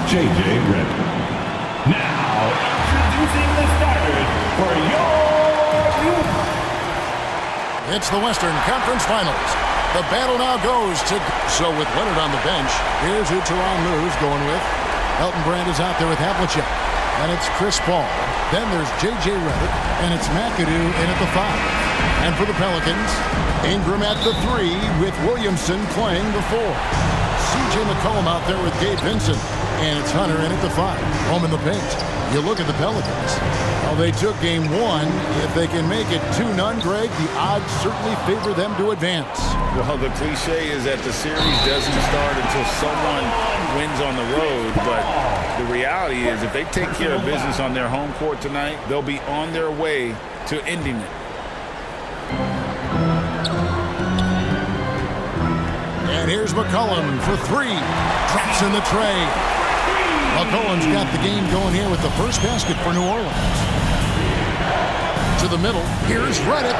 J.J. Redick. Now, introducing the starters for your youth. It's the Western Conference Finals. The battle now goes to... So with Leonard on the bench, here's who Tyronn Lue's going with. Elton Brand is out there with Havlicek. And it's Chris Paul. Then there's J.J. Redick, and it's McAdoo in at the 5. And for the Pelicans, Ingram at the 3 with Williamson playing the 4. C.J. McCollum out there with Gabe Vincent. And it's Hunter in at the 5. Home in the paint. You look at the Pelicans. Well, they took game 1. If they can make it 2-0, Greg, the odds certainly favor them to advance. Well, the cliche is that the series doesn't start until someone wins on the road, but the reality is if they take care of business on their home court tonight, they'll be on their way to ending it. And here's McCollum for 3. Drops in the tray. McCollum's got the game going here with the first basket for New Orleans. To the middle. Here's Redick.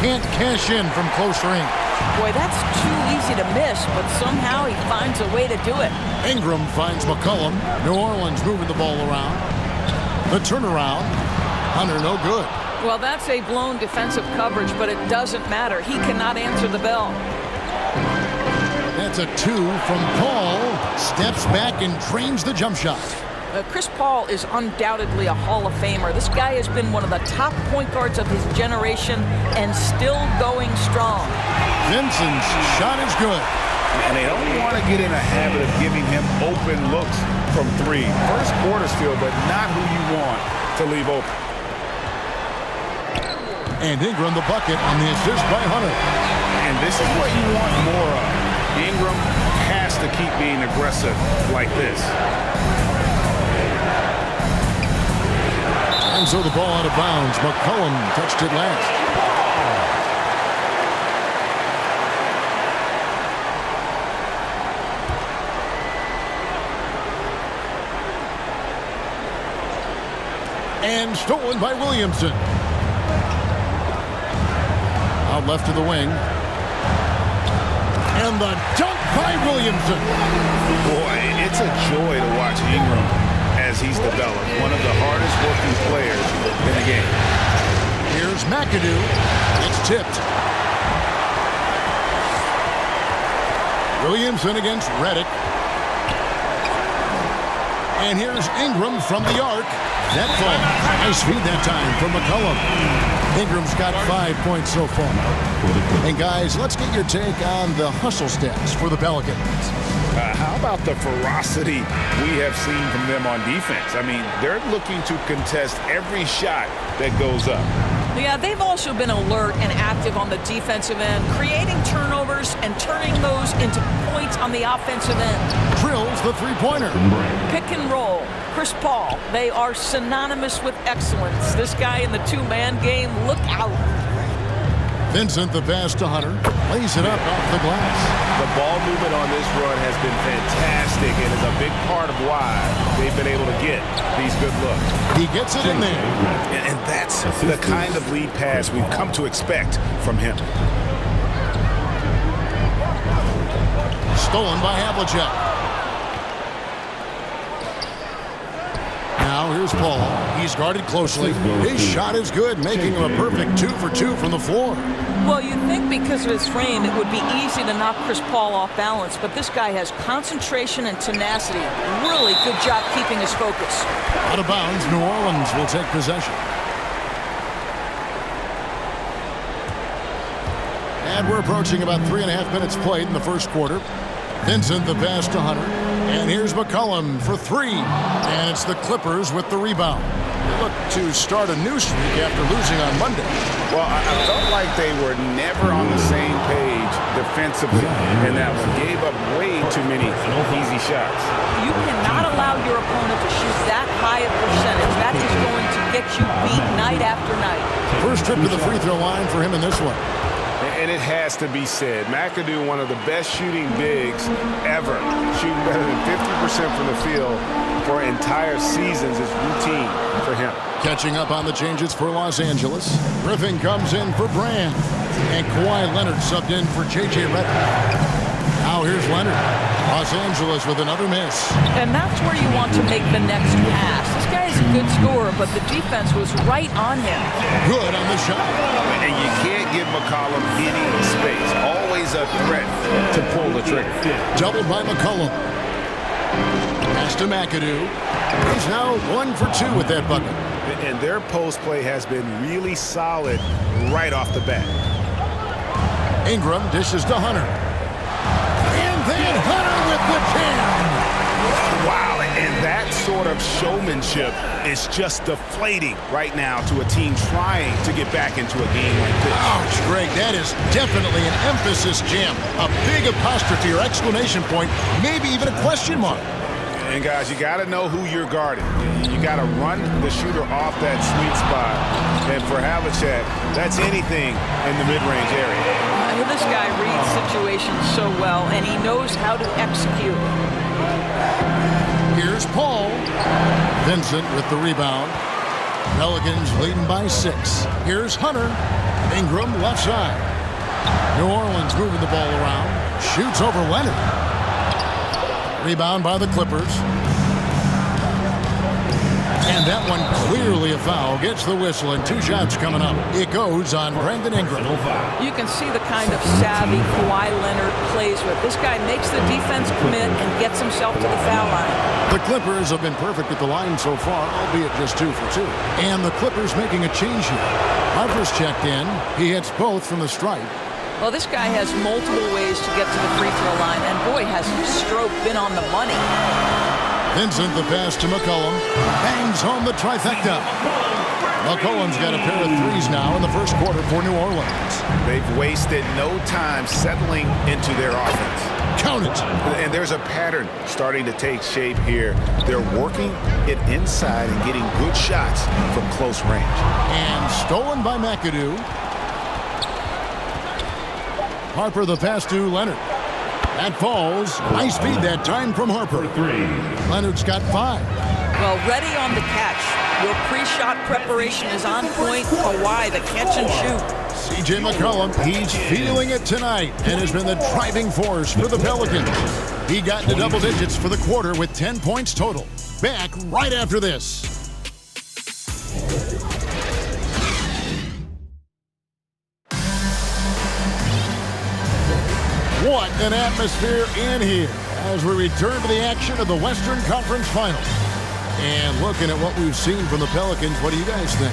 Can't cash in from close range. Boy, that's too easy to miss, but somehow he finds a way to do it. Ingram finds McCollum. New Orleans moving the ball around. The turnaround. Hunter, no good. Well, that's a blown defensive coverage, but it doesn't matter. He cannot answer the bell. That's a 2 from Paul. Steps back and trains the jump shot. Chris Paul is undoubtedly a Hall of Famer. This guy has been one of the top point guards of his generation and still going strong. Vincent's shot is good. And they don't want to get in a habit of giving him open looks from 3. First quarter's feel, but not who you want to leave open. And Ingram the bucket on the assist by Hunter. And this is what you want more of. Ingram has to keep being aggressive like this. And so the ball out of bounds. McCollum touched it last. And stolen by Williamson. Out left to the wing. And the dunk by Williamson. Boy, it's a joy to watch Ingram as he's developed. One of the hardest working players in the game. Here's McAdoo. It's tipped. Williamson against Redick. And here's Ingram from the arc. That falls. Nice feed that time from McCollum. Ingram's got 5 points so far. And guys, let's get your take on the hustle stats for the Pelicans. How about the ferocity we have seen from them on defense? I mean, they're looking to contest every shot that goes up. Yeah, they've also been alert and active on the defensive end, creating turnovers and turning those into points on the offensive end. Drills the three-pointer. Pick and roll. Chris Paul, they are synonymous with excellence. This guy in the two-man game, look out. Vincent, the pass to Hunter, lays it up off the glass. The ball movement on this run has been fantastic and is a big part of why they've been able to get these good looks. He gets it in there. And that's the kind of lead pass we've come to expect from him. Stolen by Havlicek. Now here's Paul. He's guarded closely. His shot is good, making him a perfect 2 for 2 from the floor. Well, you'd think because of his frame, it would be easy to knock Chris Paul off balance, but this guy has concentration and tenacity. Really good job keeping his focus. Out of bounds, New Orleans will take possession. And we're approaching about 3.5 minutes played in the first quarter. Vincent the pass to Hunter. And here's McCollum for 3. And it's the Clippers with the rebound. They look to start a new streak after losing on Monday. Well, I felt like they were never on the same page defensively in that one. Gave up way too many easy shots. You cannot allow your opponent to shoot that high a percentage. That is going to get you beat night after night. First trip to the free throw line for him in this one. And it has to be said, McAdoo, one of the best shooting bigs ever, shooting better than 50% from the field for entire seasons is routine for him. Catching up on the changes for Los Angeles. Griffin comes in for Brand. And Kawhi Leonard subbed in for J.J. Redick. Now here's Leonard. Los Angeles with another miss. And that's where you want to make the next pass. This guy is a good scorer, but the defense was right on him. Good on the shot. And you can't give McCollum any space. Always a threat to pull the trigger. Doubled by McCollum. Pass to McAdoo. He's now 1 for 2 with that bucket. And their post play has been really solid right off the bat. Ingram dishes to Hunter. And then Hunter with the jam. Wow, and that sort of showmanship is just deflating right now to a team trying to get back into a game like this. Ouch, Greg, that is definitely an emphasis jam. A big apostrophe or exclamation point, maybe even a question mark. And guys, you got to know who you're guarding. You got to run the shooter off that sweet spot. And for Havlicek, that's anything in the mid-range area. This guy reads situations so well, and he knows how to execute. Here's Paul. Vincent with the rebound. Pelicans leading by 6. Here's Hunter. Ingram left side. New Orleans moving the ball around. Shoots over Leonard. Rebound by the Clippers. And that one clearly a foul. Gets the whistle and 2 shots coming up. It goes on Brandon Ingram. You can see the kind of savvy Kawhi Leonard plays with. This guy makes the defense commit and gets himself to the foul line. The Clippers have been perfect at the line so far, albeit just 2 for 2. And the Clippers making a change here. Harper's checked in. He hits both from the stripe. Well, this guy has multiple ways to get to the free throw line, and boy, has his stroke been on the money. Vincent, the pass to McCollum. Bangs home the trifecta. McCollum's got a pair of threes now in the first quarter for New Orleans. They've wasted no time settling into their offense. Count it. And there's a pattern starting to take shape here. They're working it inside and getting good shots from close range. And stolen by McAdoo. Harper the pass to Leonard. That falls. Nice feed that time from Harper. Leonard's got 5. Well, ready on the catch. Your pre-shot preparation is on point. Kawhi, the catch and shoot. C.J. McCollum, he's feeling it tonight and has been the driving force for the Pelicans. He got into double digits for the quarter with 10 points total. Back right after this. What an atmosphere in here as we return to the action of the Western Conference Finals. And looking at what we've seen from the Pelicans, what do you guys think?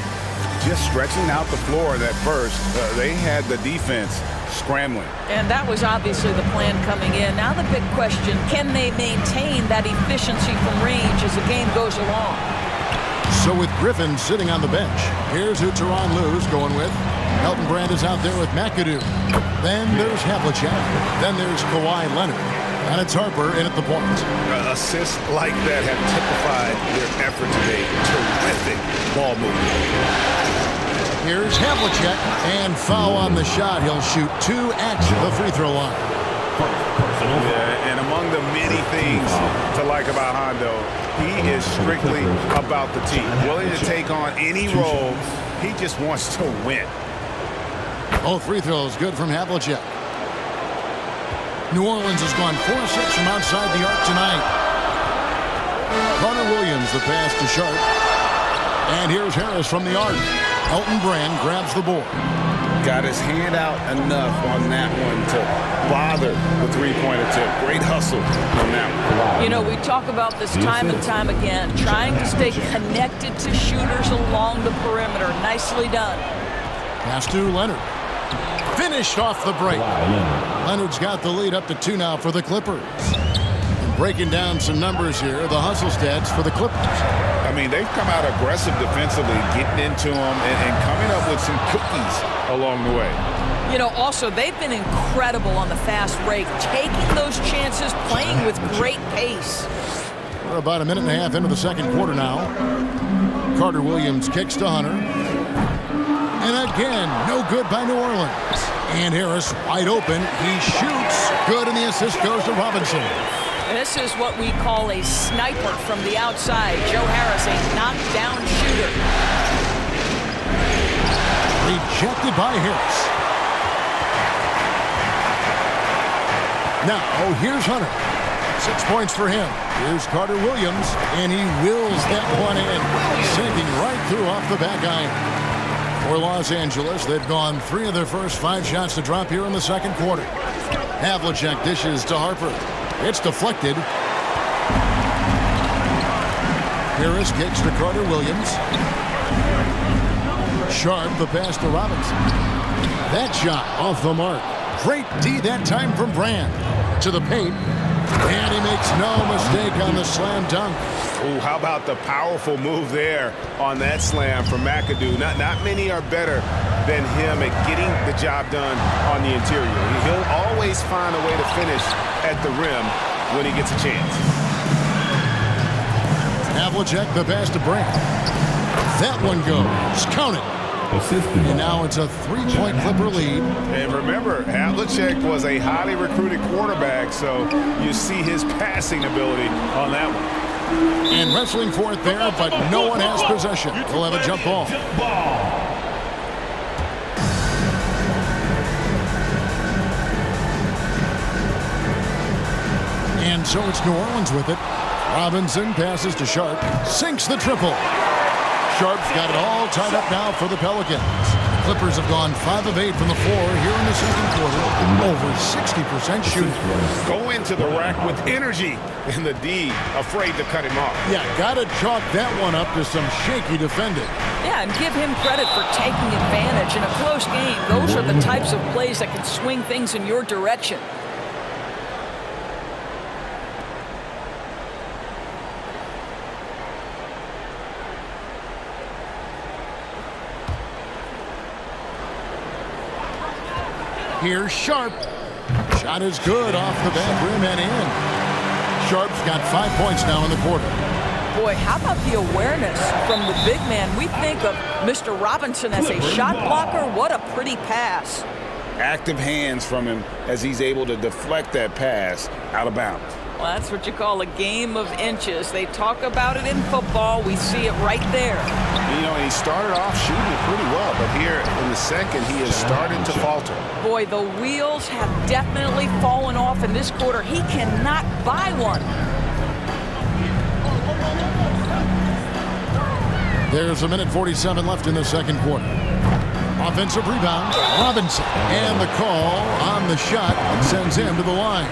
Just stretching out the floor that first. They had the defense scrambling. And that was obviously the plan coming in. Now the big question, can they maintain that efficiency from range as the game goes along? So with Griffin sitting on the bench, here's who Tyronn Lue's going with. Elton Brand is out there with McAdoo. Then there's Havlicek. Then there's Kawhi Leonard. And it's Harper in at the point. Assists like that have typified their effort today. Terrific ball movement. Here's Havlicek. And foul on the shot. He'll shoot 2 at the free throw line. Yeah, and among the many things to like about Hondo, he is strictly about the team. Willing to take on any role. He just wants to win. Both free throws good from Havlicek. New Orleans has gone 4-6 from outside the arc tonight. Connor Williams, the pass to Sharp. And here's Harris from the arc. Elton Brand grabs the board. Got his hand out enough on that one to bother the three-point attempt. Great hustle on that one. You know, we talk about this time and time again, trying to stay connected to shooters along the perimeter. Nicely done. Pass to Leonard. Finished off the break. Leonard's got the lead up to 2 now for the Clippers. And breaking down some numbers here, the hustle stats for the Clippers. I mean, they've come out aggressive defensively, getting into them and coming up with some cookies along the way. You know, also, they've been incredible on the fast break, taking those chances, playing with great pace. We're about a minute and a half into the second quarter now. Carter Williams kicks to Hunter. And again, no good by New Orleans. And Harris wide open. He shoots. Good, and the assist goes to Robinson. This is what we call a sniper from the outside. Joe Harris, a knockdown shooter. Rejected by Harris. Now, here's Hunter. 6 points for him. Here's Carter Williams, and he wills that one in, sinking right through off the back iron. For Los Angeles, they've gone 3 of their first 5 shots to drop here in the second quarter. Havlicek dishes to Harper. It's deflected. Harris kicks to Carter Williams. Sharp the pass to Robinson. That shot off the mark. Great D that time from Brand. To the paint. And he makes no mistake on the slam dunk. Ooh, how about the powerful move there on that slam from McAdoo? Not many are better than him at getting the job done on the interior. He'll always find a way to finish at the rim when he gets a chance. Havlicek the pass to Brand. That one goes. Count it. And now it's a 3-point Clipper lead. And remember, Havlicek was a highly recruited quarterback, so you see his passing ability on that one. And wrestling for it there, but no one has possession. We'll have a jump ball. And so it's New Orleans with it. Robinson passes to Sharp. Sinks the triple. Sharp's got it all tied up now for the Pelicans. The Clippers have gone 5 of 8 from the floor here in the second quarter. Over 60% shooting. Go into the rack with energy. And the D afraid to cut him off. Yeah, got to chalk that one up to some shaky defending. Yeah, and give him credit for taking advantage in a close game. Those are the types of plays that can swing things in your direction. Here's Sharp. Shot is good off the back rim and in. Sharp's got 5 points now in the quarter. Boy, how about the awareness from the big man? We think of Mr. Robinson as a shot blocker. What a pretty pass. Active hands from him as he's able to deflect that pass out of bounds. Well, that's what you call a game of inches. They talk about it in football. We see it right there. You know, he started off shooting it pretty well, but here in the second, he has started to falter. Boy, the wheels have definitely fallen off in this quarter. He cannot buy one. There's a minute 47 left in the second quarter. Offensive rebound, Robinson. And the call on the shot sends him to the line.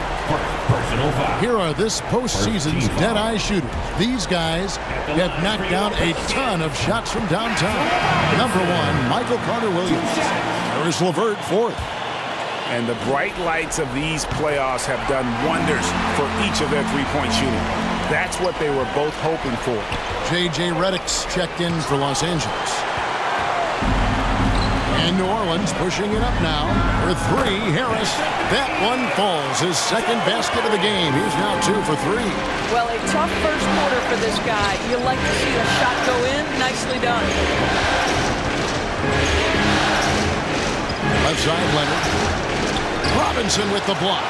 Here are this postseason's dead-eye shooters. These guys have knocked down a ton of shots from downtown. Number 1, Michael Carter Williams. Harris LeVert, 4th. And the bright lights of these playoffs have done wonders for each of their three-point shooting. That's what they were both hoping for. J.J. Redick's checked in for Los Angeles. And New Orleans pushing it up now for 3. Harris. That one falls. His second basket of the game. He's now 2 for 3. Well, a tough first quarter for this guy. You like to see the shot go in. Nicely done. Left side, Leonard. Robinson with the block.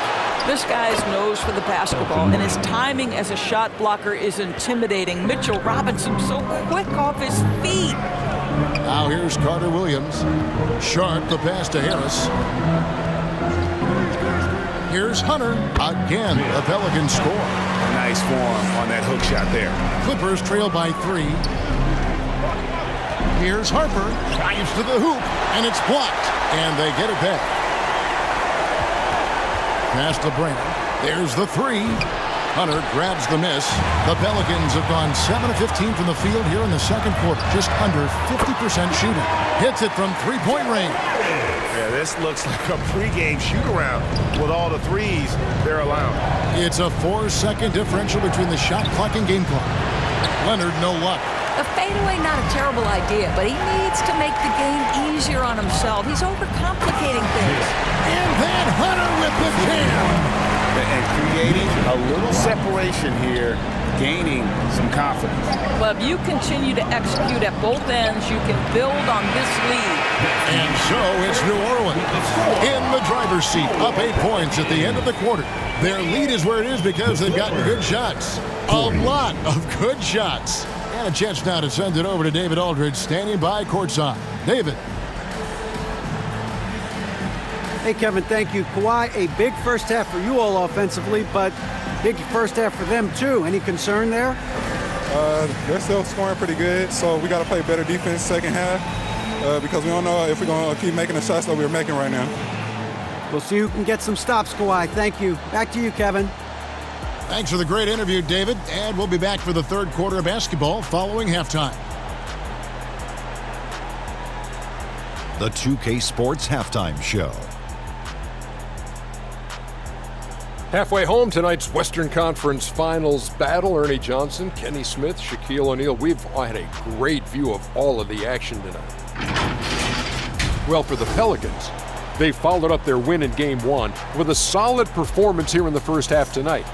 This guy's nose for the basketball, and his timing as a shot blocker is intimidating. Mitchell Robinson so quick off his feet. Now here's Carter Williams. Sharp the pass to Harris. Here's Hunter. Again, the Pelicans score. Nice form on that hook shot there. Clippers trail by 3. Here's Harper. Drives to the hoop, and it's blocked. And they get it back. Pass to Brand. There's the 3. Hunter grabs the miss. The Pelicans have gone 7 of 15 from the field here in the second quarter. Just under 50% shooting. Hits it from 3-point range. Yeah, this looks like a pregame shoot-around with all the threes they're allowing. It's a 4-second differential between the shot clock and game clock. Leonard, no luck. A fadeaway, not a terrible idea, but he needs to make the game easier on himself. He's overcomplicating things. And then Hunter with the jam. And creating a little separation here, gaining some confidence. Well, if you continue to execute at both ends, you can build on this lead. And so it's New Orleans in the driver's seat, up 8 points at the end of the quarter. Their lead is where it is because they've gotten good shots. A lot of good shots. And a chance now to send it over to David Aldridge, standing by courtside. David. Hey, Kevin, thank you. Kawhi, a big first half for you all offensively, but Big first half for them, too. Any concern there? They're still scoring pretty good, so we got to play better defense second half because we don't know if we're going to keep making the shots that we're making right now. We'll see who can get some stops, Kawhi. Thank you. Back to you, Kevin. Thanks for the great interview, David. And we'll be back for the third quarter of basketball following halftime. The 2K Sports Halftime Show. Halfway home, tonight's Western Conference Finals battle. Ernie Johnson, Kenny Smith, Shaquille O'Neal. We've had a great view of all of the action tonight. Well, for the Pelicans, they followed up their win in Game 1 with a solid performance here in the first half tonight.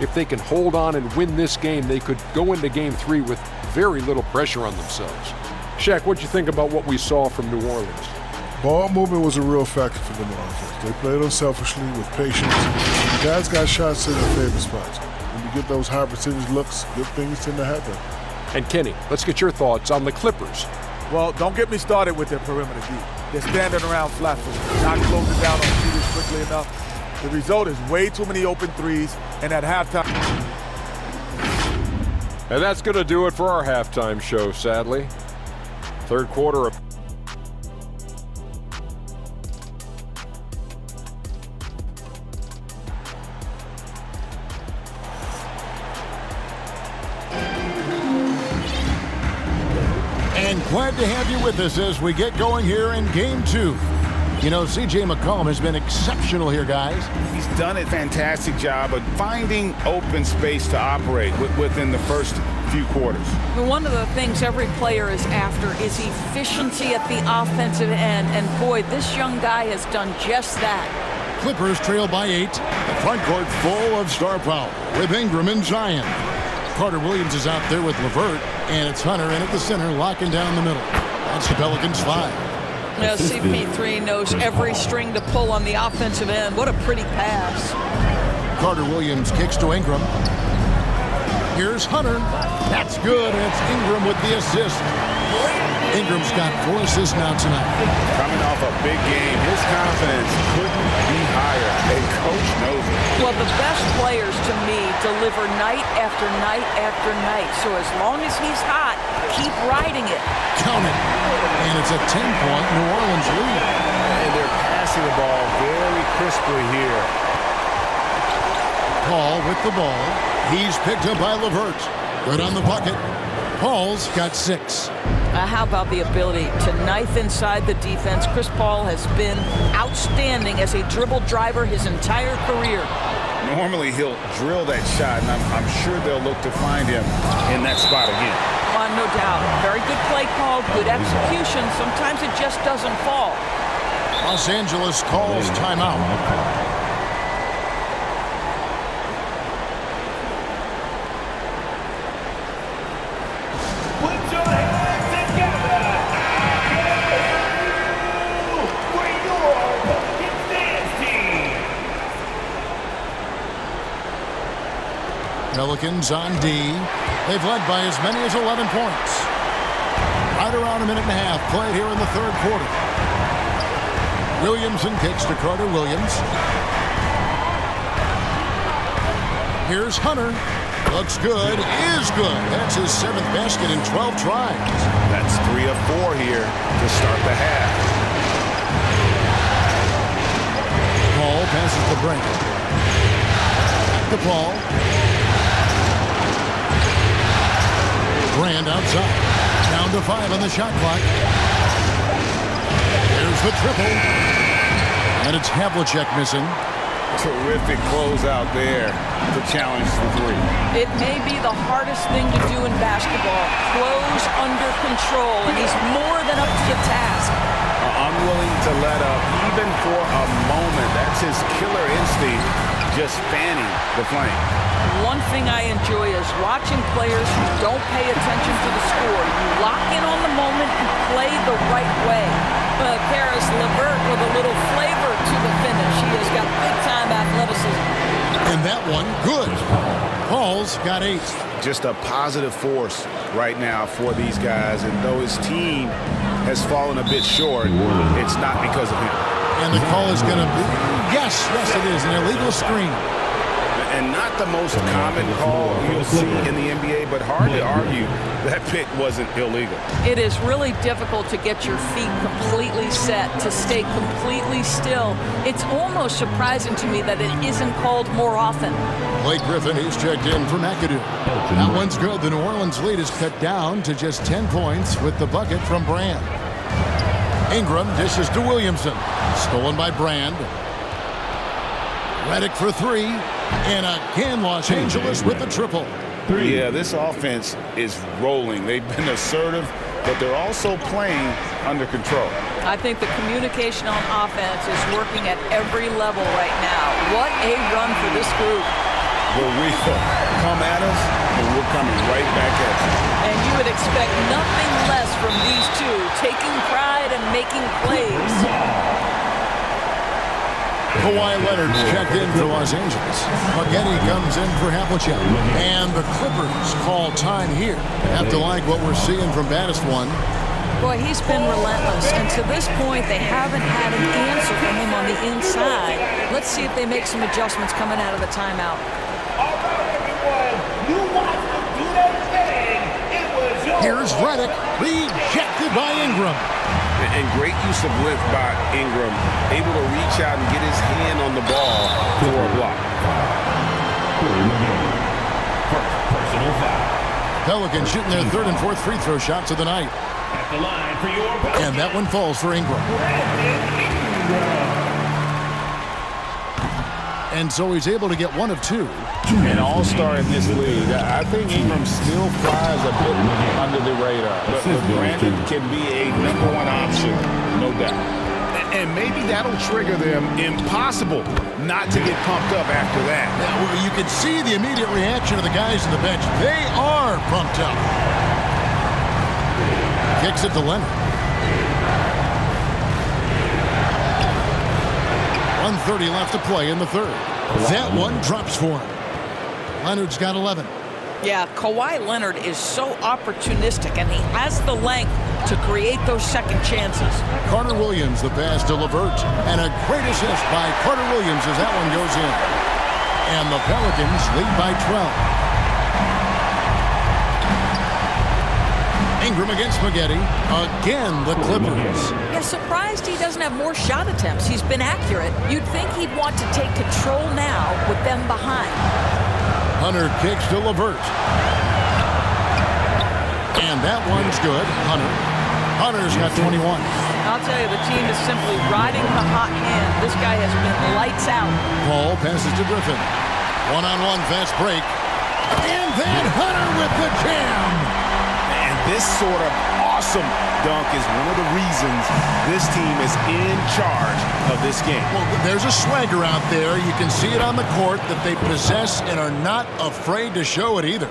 If they can hold on and win this game, they could go into Game 3 with very little pressure on themselves. Shaq, what'd you think about what we saw from New Orleans? Ball movement was a real factor for them on offense. They played unselfishly with patience. The guys got shots in their favorite spots. When you get those high percentage looks, good things tend to happen. And Kenny, let's get your thoughts on the Clippers. Well, don't get me started with their perimeter D. They're standing around flat-footed, not closing down on shooters quickly enough. The result is way too many open threes, and at halftime. And that's going to do it for our halftime show, sadly. Third quarter of Glad to have you with us as we get going here in Game 2. You know, C.J. McCollum has been exceptional here, guys. He's done a fantastic job of finding open space to operate within the first few quarters. One of the things every player is after is efficiency at the offensive end, and boy, this young guy has done just that. Clippers trail by 8. The front court full of star power with Ingram and Zion. Carter Williams is out there with LeVert, and it's Hunter in at the center, locking down the middle. That's the Pelicans 5. Yeah, CP3 knows every string to pull on the offensive end. What a pretty pass. Carter Williams kicks to Ingram. Here's Hunter. That's good, and it's Ingram with the assist. Ingram's got 4 assists now tonight. Coming off a big game, his confidence couldn't be higher, and coach knows it. Well, the best players to me deliver night after night after night. So as long as he's hot, keep riding it. Count it. And it's a 10-point New Orleans lead. And they're passing the ball very crisply here. Paul with the ball. He's picked up by LeVert. Good on the bucket. Paul's got 6. How about the ability to knife inside the defense? Chris Paul has been outstanding as a dribble driver his entire career. Normally he'll drill that shot, and I'm sure they'll look to find him in that spot again. No doubt. Very good play call, good execution. Sometimes it just doesn't fall. Los Angeles calls timeout. Pelicans on D. They've led by as many as 11 points. Right around a minute and a half played here in the third quarter. Williamson kicks to Carter Williams. Here's Hunter. Looks good. Is good. That's his 7th basket in 12 tries. That's 3 of 4 here to start the half. Paul passes to Brand. Back to Paul. Brand outside. Down to 5 on the shot clock. There's the triple. And it's Havlicek missing. Terrific closeout there to challenge the 3. It may be the hardest thing to do in basketball. Close under control, and he's more than up to the task. Unwilling to let up, even for a moment. That's his killer instinct, just fanning the flame. One thing I enjoy is watching players who don't pay attention to the score. You lock in on the moment and play the right way. Karis LeVert with a little flavor to the finish. He has got big-time athleticism. And that one, good. Paul's got 8. Just a positive force right now for these guys. And though his team has fallen a bit short, it's not because of him. And the call is going to be, yes, it is, an illegal screen. and not the most common call you'll see in the NBA, but hard to argue that pick wasn't illegal. It is really difficult to get your feet completely set, to stay completely still. It's almost surprising to me that it isn't called more often. Blake Griffin, he's checked in for McAdoo. That one's good. The New Orleans lead is cut down to just 10 points with the bucket from Brand. Ingram dishes to Williamson. Stolen by Brand. Redick for three. And again, Los Angeles with the triple. Yeah, this offense is rolling. They've been assertive, but they're also playing under control. I think the communication on offense is working at every level right now. What a run for this group. But we come at us, and we're coming right back at you. And you would expect nothing less from these two, taking pride and making plays. Kawhi Leonard's checked in for Los Angeles. Spaghetti comes in for Havlicek. And the Clippers call time here. Have to like what we're seeing from Baddest One. Boy, he's been relentless, and to this point, they haven't had an answer from him on the inside. Let's see if they make some adjustments coming out of the timeout. All right, everyone, you watched them do their thing. It was your Here's Redick, rejected by Ingram. And great use of lift by Ingram, able to reach out and get his hand on the ball for a block. First personal foul. Pelicans shooting their third and fourth free throw shots of the night. At the line for your Pelicans. And that one falls for Ingram. And so he's able to get one of two. An all-star in this league. I think Ingram still flies a bit under the radar. But Brandon can be a number one option, no doubt. And maybe that'll trigger them. Impossible not to get pumped up after that. Well, you can see the immediate reaction of the guys on the bench. They are pumped up. Kicks it to Leonard. 1:30 left to play in the third. That one drops for him. Leonard's got 11. Yeah, Kawhi Leonard is so opportunistic, and he has the length to create those second chances. Carter Williams, the pass to LeVert. And a great assist by Carter Williams as that one goes in. And the Pelicans lead by 12. Ingram against Spaghetti. Again, the Clippers. Yeah, surprised he doesn't have more shot attempts. He's been accurate. You'd think he'd want to take control now with them behind. Hunter kicks to LeVert. And that one's good. Hunter's got 21. I'll tell you, the team is simply riding the hot hand. This guy has been lights out. Paul passes to Griffin. One-on-one fast break. And then Hunter with the jam. This sort of awesome dunk is one of the reasons this team is in charge of this game. Well, there's a swagger out there. You can see it on the court that they possess and are not afraid to show it either.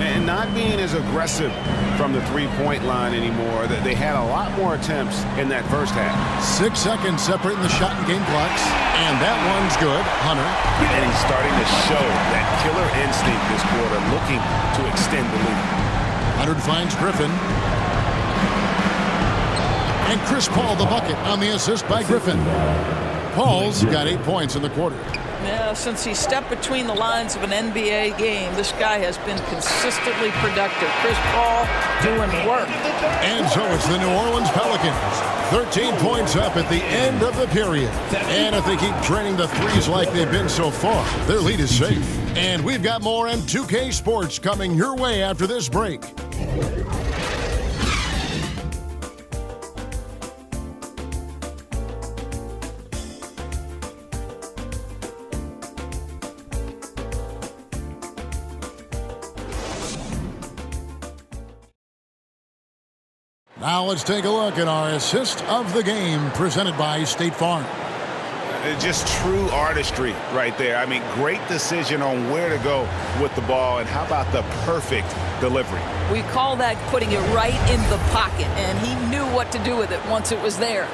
And not being as aggressive from the three-point line anymore. They had a lot more attempts in that first half. 6 seconds separating the shot and game clocks. And that one's good. Hunter. And he's starting to show that killer instinct this quarter, looking to extend the lead. Leonard finds Griffin. And Chris Paul the bucket on the assist by Griffin. Paul's got 8 points in the quarter. Yeah, since he stepped between the lines of an NBA game, this guy has been consistently productive. Chris Paul doing work. And so it's the New Orleans Pelicans. 13 points up at the end of the period. And if they keep draining the threes like they've been so far, their lead is safe. And we've got more M2K Sports coming your way after this break. Now let's take a look at our assist of the game presented by State Farm. Just true artistry right there. I mean, great decision on where to go with the ball, and how about the perfect delivery? We call that putting it right in the pocket, and he knew what to do with it once it was there.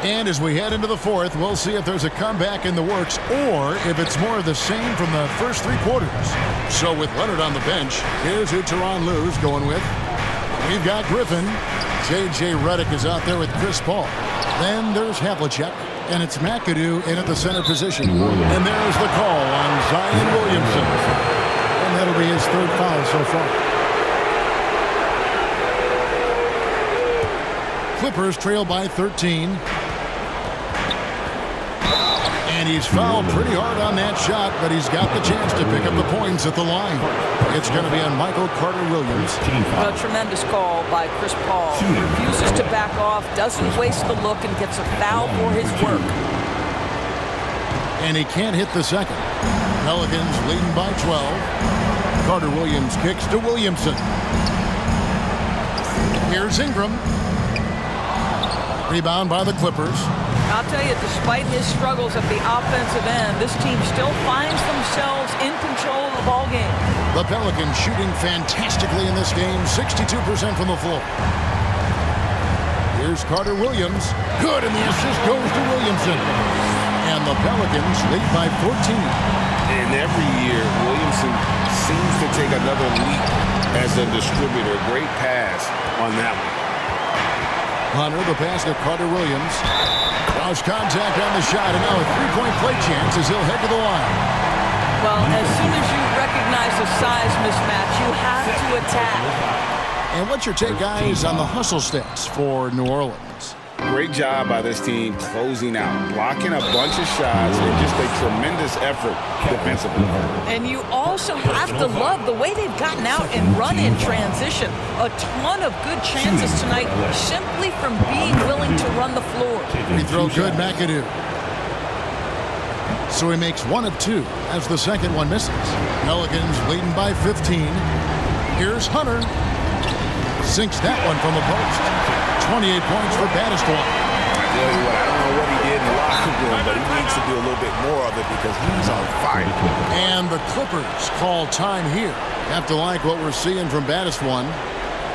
And as we head into the fourth, we'll see if there's a comeback in the works or if it's more of the same from the first 3 quarters. So with Leonard on the bench, here's who Tyronn Lue's going with. We've got Griffin. J.J. Redick is out there with Chris Paul. Then there's Havlicek. And it's McAdoo in at the center position. And there's the call on Zion Williamson. And that'll be his third foul so far. Clippers trail by 13. And he's fouled pretty hard on that shot, but he's got the chance to pick up the points at the line. It's going to be on Michael Carter-Williams. A tremendous call by Chris Paul. Refuses to back off, doesn't waste the look, and gets a foul for his work. And he can't hit the second. Pelicans leading by 12. Carter-Williams kicks to Williamson. Here's Ingram. Rebound by the Clippers. I'll tell you, despite his struggles at the offensive end, this team still finds themselves in control of the ball game. The Pelicans shooting fantastically in this game, 62% from the floor. Here's Carter-Williams. Good, and the assist goes to Williamson. And the Pelicans lead by 14. And every year, Williamson seems to take another leap as a distributor. Great pass on that one. Hunter, the pass to Carter-Williams. Lost contact on the shot, and now a three-point play chance as he'll head to the line. Well, as soon as you recognize a size mismatch, you have to attack. And what's your take, guys, on the hustle stats for New Orleans? Great job by this team closing out, blocking a bunch of shots, and just a tremendous effort defensively. And you also have to love the way they've gotten out and run in transition. A ton of good chances tonight simply from being willing to run the floor. Free throw good, McAdoo. So he makes one of two as the second one misses. Pelicans leading by 15. Here's Hunter. Sinks that one from the post. 28 points for Baddest one. I tell you what, I don't know what he did in the locker room, but he needs to do a little bit more of it because he's on fire. And the Clippers call time here. Have to like what we're seeing from Baddest one.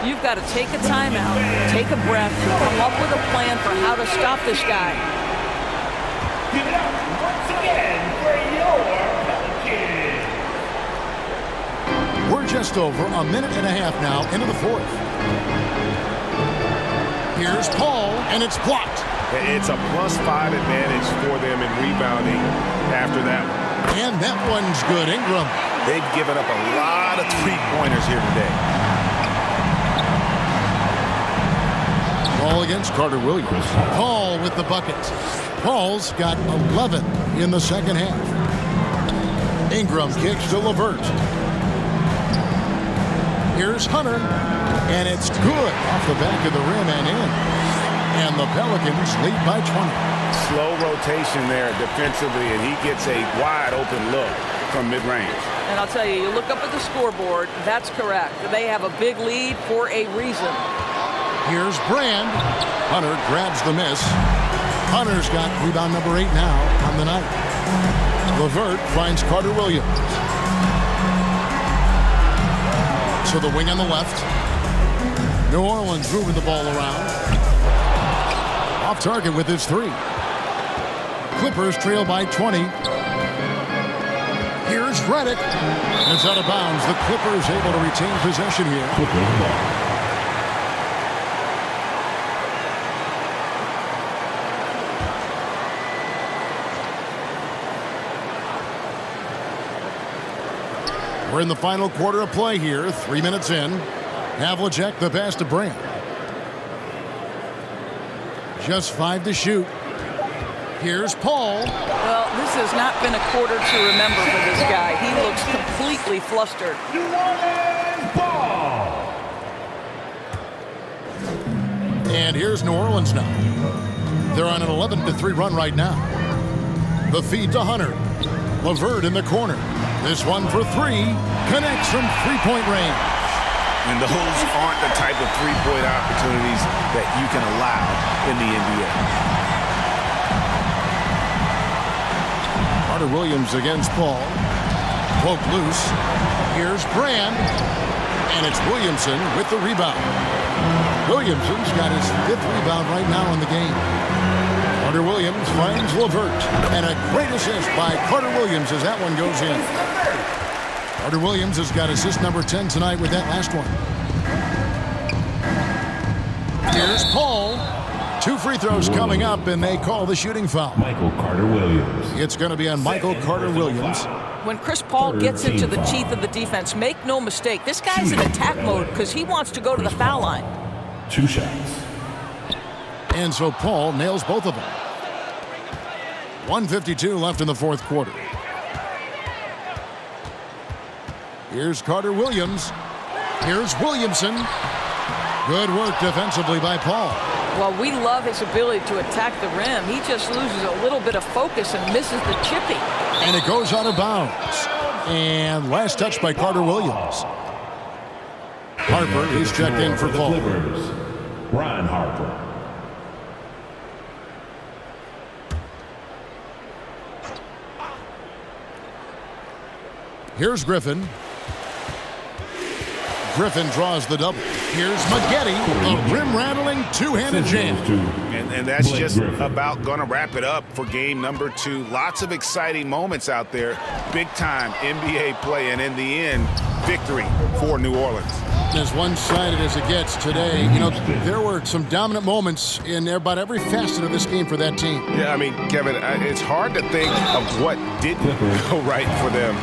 You've got to take a timeout, take a breath, come up with a plan for how to stop this guy. Give it up once again for your Pelicans. We're just over a minute and a half now into the fourth. Here's Paul, and it's blocked. It's a +5 advantage for them in rebounding after that one. And that one's good. Ingram. They've given up a lot of three-pointers here today. Ball against Carter-Williams. Paul with the bucket. Paul's got 11 in the second half. Ingram kicks to LeVert. Here's Hunter, and it's good off the back of the rim and in. And the Pelicans lead by 20. Slow rotation there defensively, and he gets a wide-open look from mid-range. And I'll tell you, you look up at the scoreboard, that's correct. They have a big lead for a reason. Here's Brand. Hunter grabs the miss. Hunter's got rebound number 8 now on the night. LeVert finds Carter-Williams. To the wing on the left. New Orleans moving the ball around. Off target with his three. Clippers trail by 20. Here's Redick. It's out of bounds. The Clippers able to retain possession here. We're in the final quarter of play here. 3 minutes in. Havlicek the pass to Brand. Just 5 to shoot. Here's Paul. Well, this has not been a quarter to remember for this guy. He looks completely flustered. New Orleans ball. And here's New Orleans now. They're on an 11-3 run right now. The feed to Hunter. LeVert in the corner. This one for three. Connects from three-point range. And those aren't the type of three-point opportunities that you can allow in the NBA. Carter-Williams against Paul. Poke loose. Here's Brand. And it's Williamson with the rebound. Williamson's got his 5th rebound right now in the game. Carter-Williams finds LeVert. And a great assist by Carter-Williams as that one goes in. Carter-Williams has got assist number 10 tonight with that last one. Here's Paul. 2 free throws coming up, and they call the shooting foul. Michael Carter-Williams. It's going to be on Michael Carter-Williams. When Chris Paul gets into the teeth of the defense, make no mistake, this guy's in attack mode because he wants to go to the foul line. 2 shots. And so Paul nails both of them. 1:52 left in the fourth quarter. Here's Carter-Williams. Here's Williamson. Good work defensively by Paul. Well, we love his ability to attack the rim. He just loses a little bit of focus and misses the chippy. And it goes out of bounds. And last touch by Carter-Williams. Harper, he's checked in for Paul. Ron Harper. Here's Griffin. Griffin draws the double. Here's Maggette, the rim-rattling two-handed jam. And that's just about going to wrap it up for game number 2. Lots of exciting moments out there. Big-time NBA play, and in the end, victory for New Orleans. As one-sided as it gets today, you know, there were some dominant moments in about every facet of this game for that team. Yeah, I mean, Kevin, it's hard to think of what didn't go right for them.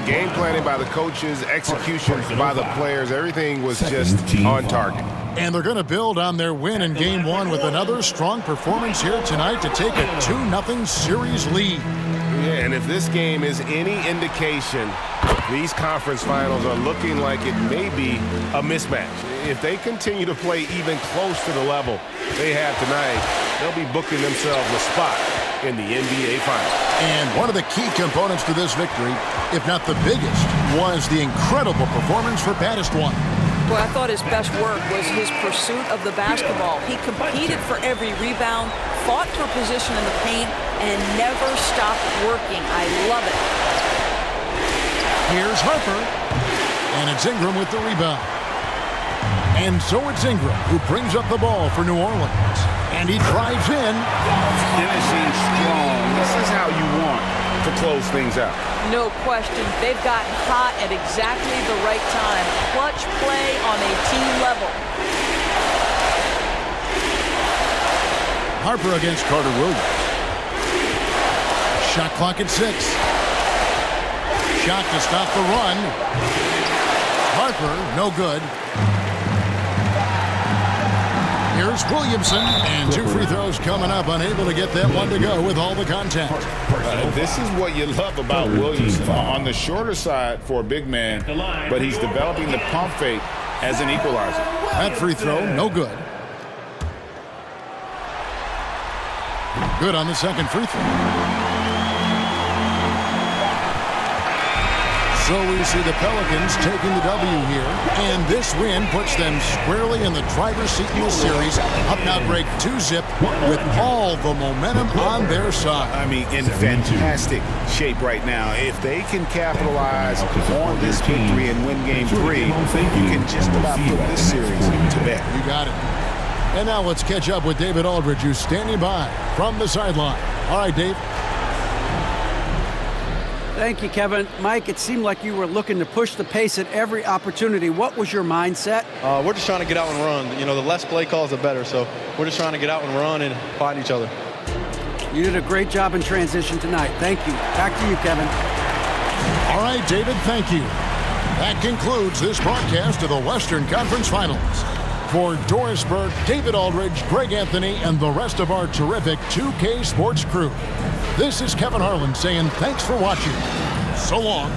Game planning by the coaches, execution by the players, everything was just on target. And they're going to build on their win in Game 1 with another strong performance here tonight to take a 2-0 series lead. Yeah, and if this game is any indication, these conference finals are looking like it may be a mismatch. If they continue to play even close to the level they have tonight, they'll be booking themselves a spot in the NBA Finals. And one of the key components to this victory, if not the biggest, was the incredible performance for Baddest One. Boy, I thought his best work was his pursuit of the basketball. He competed for every rebound, fought for position in the paint, and never stopped working. I love it. Here's Harper, and it's Ingram with the rebound. And so it's Ingram who brings up the ball for New Orleans. And he drives in. Finishing strong. This is how you want to close things out. No question. They've gotten hot at exactly the right time. Clutch play on a team level. Harper against Carter-Williams. Shot clock at 6. Shot to stop the run. Harper, no good. Here's Williamson, and 2 free throws coming up, unable to get that one to go with all the contact. This is what you love about Williamson. On the shorter side for a big man, but he's developing the pump fake as an equalizer. That free throw, no good. Good on the second free throw. So we see the Pelicans taking the W here, and this win puts them squarely in the driver's seat in the series, up now break 2-0 with all the momentum on their side. I mean, in fantastic shape right now. If they can capitalize on this victory and win game 3, you can just about put this series to bed. You got it. And now let's catch up with David Aldridge, who's standing by from the sideline. All right, Dave. Thank you, Kevin. Mike, it seemed like you were looking to push the pace at every opportunity. What was your mindset? We're just trying to get out and run. You know, the less play calls, the better. So we're just trying to get out and run and find each other. You did a great job in transition tonight. Thank you. Back to you, Kevin. All right, David, thank you. That concludes this broadcast of the Western Conference Finals. For Doris Burke, David Aldridge, Greg Anthony, and the rest of our terrific 2K Sports crew, this is Kevin Harlan saying thanks for watching. So long.